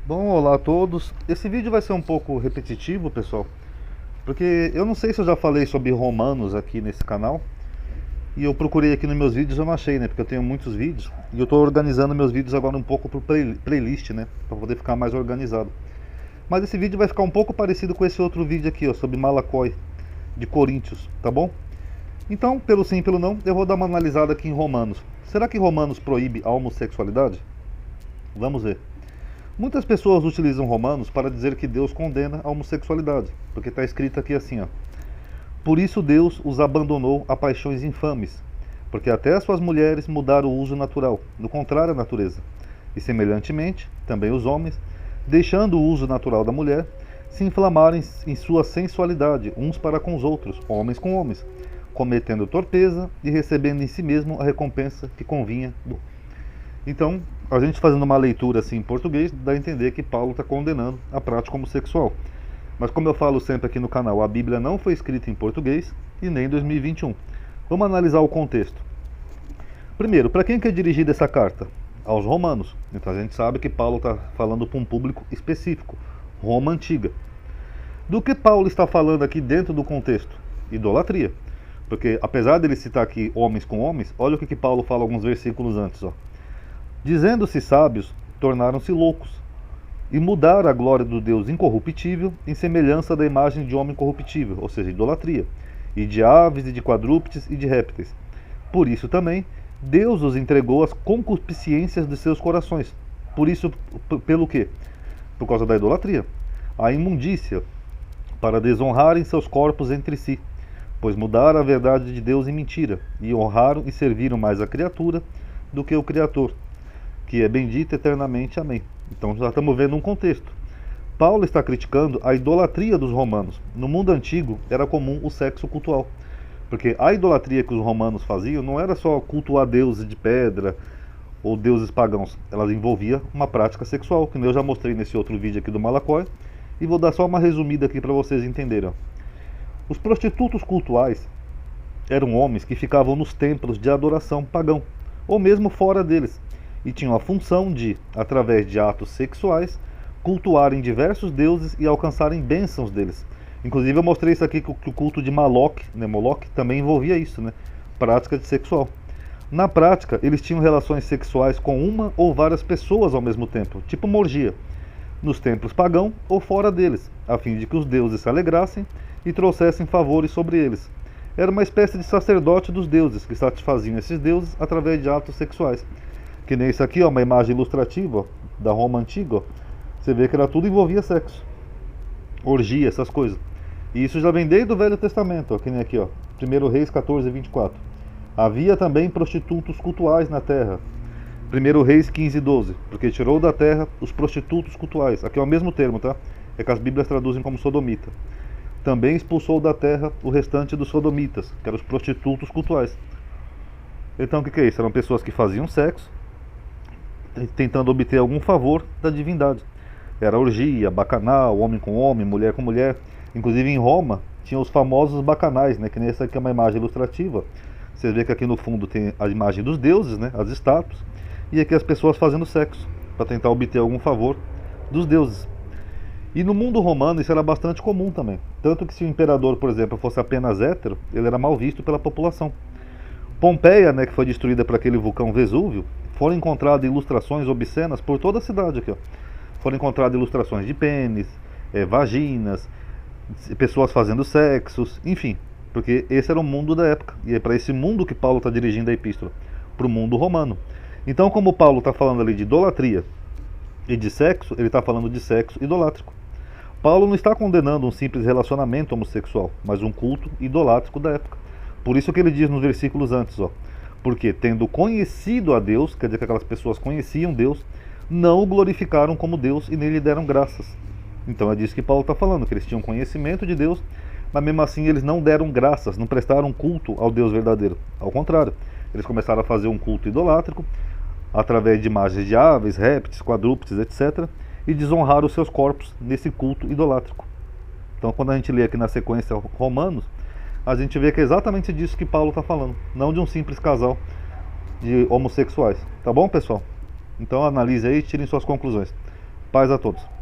Bom, olá a todos. Esse vídeo vai ser um pouco repetitivo, pessoal, porque eu não sei se eu já falei sobre Romanos aqui nesse canal, e eu procurei aqui nos meus vídeos, eu não achei, né? Porque eu tenho muitos vídeos, e eu estou organizando meus vídeos agora um pouco por playlist, né? Para poder ficar mais organizado. Mas esse vídeo vai ficar um pouco parecido com esse outro vídeo aqui, ó, sobre Malacói, de Coríntios, tá bom? Então, pelo sim, pelo não, eu vou dar uma analisada aqui em Romanos. Será que Romanos proíbe a homossexualidade? Vamos ver. Muitas pessoas utilizam Romanos para dizer que Deus condena a homossexualidade, porque está escrito aqui assim, ó. Por isso Deus os abandonou a paixões infames, porque até as suas mulheres mudaram o uso natural, no contrário à natureza. E semelhantemente, também os homens, deixando o uso natural da mulher, se inflamarem em sua sensualidade uns para com os outros, homens com homens, cometendo torpeza e recebendo em si mesmo a recompensa que convinha do. Então, a gente fazendo uma leitura assim em português, dá a entender que Paulo está condenando a prática homossexual. Mas como eu falo sempre aqui no canal, a Bíblia não foi escrita em português e nem em 2021. Vamos analisar o contexto. Primeiro, para quem que é dirigida essa carta? Aos romanos. Então a gente sabe que Paulo está falando para um público específico, Roma antiga. Do que Paulo está falando aqui dentro do contexto? Idolatria. Porque apesar dele citar aqui homens com homens, olha o que Paulo fala alguns versículos antes, ó. Dizendo-se sábios, tornaram-se loucos, e mudaram a glória do Deus incorruptível em semelhança da imagem de homem corruptível, ou seja, idolatria, e de aves, e de quadrúpedes, e de répteis. Por isso também, Deus os entregou às concupiscências de seus corações. Por isso, pelo quê? Por causa da idolatria. A imundícia, para desonrarem seus corpos entre si, pois mudaram a verdade de Deus em mentira, e honraram e serviram mais a criatura do que o Criador, que é bendito eternamente. Amém. Então já estamos vendo um contexto. Paulo está criticando a idolatria dos romanos. No mundo antigo era comum o sexo cultual, porque a idolatria que os romanos faziam não era só cultuar deuses de pedra ou deuses pagãos, elas envolvia uma prática sexual, que eu já mostrei nesse outro vídeo aqui do Malacói, e vou dar só uma resumida aqui para vocês entenderem. Os prostitutos cultuais eram homens que ficavam nos templos de adoração pagão, ou mesmo fora deles, e tinham a função de, através de atos sexuais, cultuarem diversos deuses e alcançarem bênçãos deles. Inclusive eu mostrei isso aqui que o culto de Moloch, né, Moloch também envolvia isso, né, prática de sexual. Na prática, eles tinham relações sexuais com uma ou várias pessoas ao mesmo tempo, tipo uma orgia, nos templos pagãos ou fora deles, a fim de que os deuses se alegrassem e trouxessem favores sobre eles. Era uma espécie de sacerdote dos deuses, que satisfaziam esses deuses através de atos sexuais. Que nem isso aqui, ó, uma imagem ilustrativa ó, da Roma antiga. Ó. Você vê que era tudo envolvia sexo, orgia, essas coisas. E isso já vem desde o Velho Testamento, ó, que nem aqui, ó, 1 Reis 14, 24. Havia também prostitutos cultuais na terra. 1 Reis 15, 12. Porque tirou da terra os prostitutos cultuais. Aqui é o mesmo termo, tá? É que as Bíblias traduzem como sodomita. Também expulsou da terra o restante dos sodomitas, que eram os prostitutos cultuais. Então o que é isso? Eram pessoas que faziam sexo, tentando obter algum favor da divindade. Era orgia, bacanal, homem com homem, mulher com mulher. Inclusive em Roma tinha os famosos bacanais, né? Que nem essa aqui é uma imagem ilustrativa. Você vê que aqui no fundo tem a imagem dos deuses, né? As estátuas. E aqui as pessoas fazendo sexo, para tentar obter algum favor dos deuses. E no mundo romano isso era bastante comum também. Tanto que se o imperador, por exemplo, fosse apenas hétero, ele era mal visto pela população. Pompeia, né, que foi destruída por aquele vulcão Vesúvio, foram encontradas ilustrações obscenas por toda a cidade aqui, ó. Foram encontradas ilustrações de pênis, vaginas, pessoas fazendo sexos, enfim, porque esse era o mundo da época. E é para esse mundo que Paulo está dirigindo a epístola, para o mundo romano. Então, como Paulo está falando ali de idolatria e de sexo, ele está falando de sexo idolátrico. Paulo não está condenando um simples relacionamento homossexual, mas um culto idolátrico da época. Por isso que ele diz nos versículos antes, ó, porque tendo conhecido a Deus, quer dizer que aquelas pessoas conheciam Deus, não o glorificaram como Deus e nem lhe deram graças. Então é disso que Paulo está falando, que eles tinham conhecimento de Deus, mas mesmo assim eles não deram graças, não prestaram culto ao Deus verdadeiro. Ao contrário, eles começaram a fazer um culto idolátrico, através de imagens de aves, répteis, quadrúpedes, etc., e desonraram os seus corpos nesse culto idolátrico. Então quando a gente lê aqui na sequência Romanos, a gente vê que é exatamente disso que Paulo está falando, não de um simples casal de homossexuais. Tá bom, pessoal? Então analise aí e tirem suas conclusões. Paz a todos.